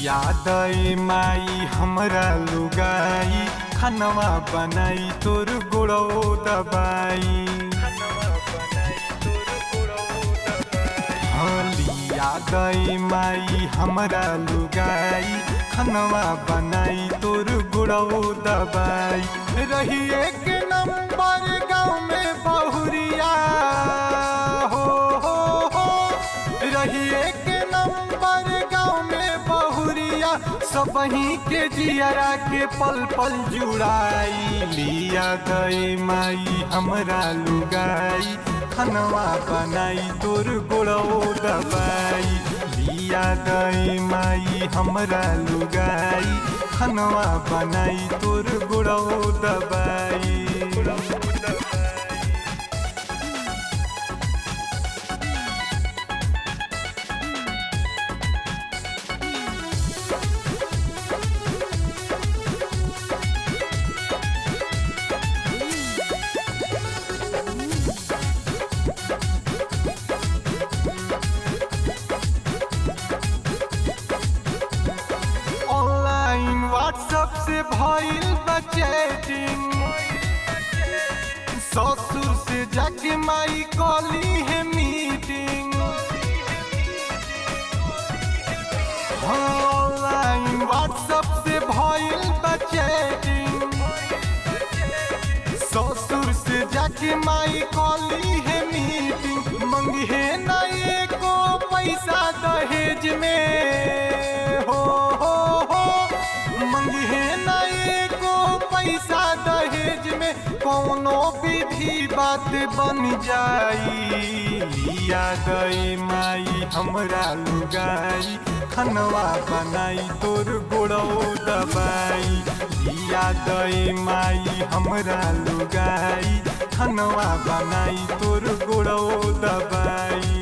याद माई हमरा लुगाई खनवा बनाई तोर गुड़ो दबाई। याद माई हमरा लुगाई खनवा बनाई तोर गुड़ो दबाई। रही एक नंबर गाँव में बहुरिया हो रही एक नंबर गाँव में बहुरिया सबही के जियरा के पल पल जुड़ाई। लिया गए माई हमरा लुगाई खनवा बनाई तोर गुड़ो दबाई। लिया गए माई हमरा लुगाई खनवा बनाई तोर गुड़ो दबाई। व्हाट्सएप से भइल बचैटिंग ससुर से जाके माई कॉली है मीटिंग। ऑनलाइन व्हाट्सएप से भइल बचैटिंग ससुर से जाके माई कॉली है मीटिंग। मंगी है ना एको पैसा दहेज में हो मंगी है ना एको पैसा दहेज में कौनो विधि बात बन जाई। लिया गए माई हमरा लुगाई खनवा बनाई तोर गुड़ो दबाई। लिया गए माई हमरा लुगाई खनवा बनाई तोर गुड़ो दबाई।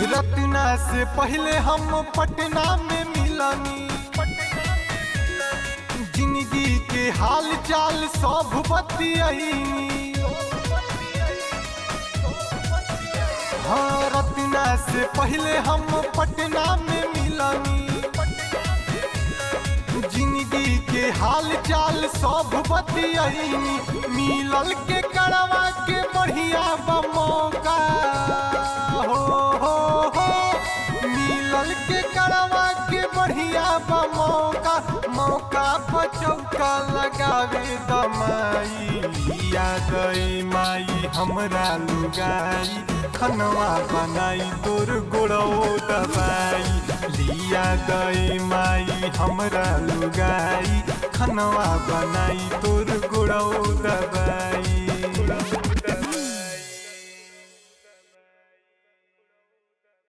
रत्ना से पहले हम पटना में मिलनी जिंदगी के हाल चाल सब बतियाईनी। हाँ रत्ना से पहले हम पटना में मिलनी जिंदगी के हाल चाल सब बतियाईनी। मिलल के करवा के बढ़िया बमौका मिलल के करवा के बढ़िया बमौका मौका पर चौका लगावे दमाई। लिया गए माई हमरा लुगाई खनवा बनाई तोर गुड़ो दबाई। लिया गए माई हमरा लुगाई खनवा बनाई तोर गुड़ो दबाई।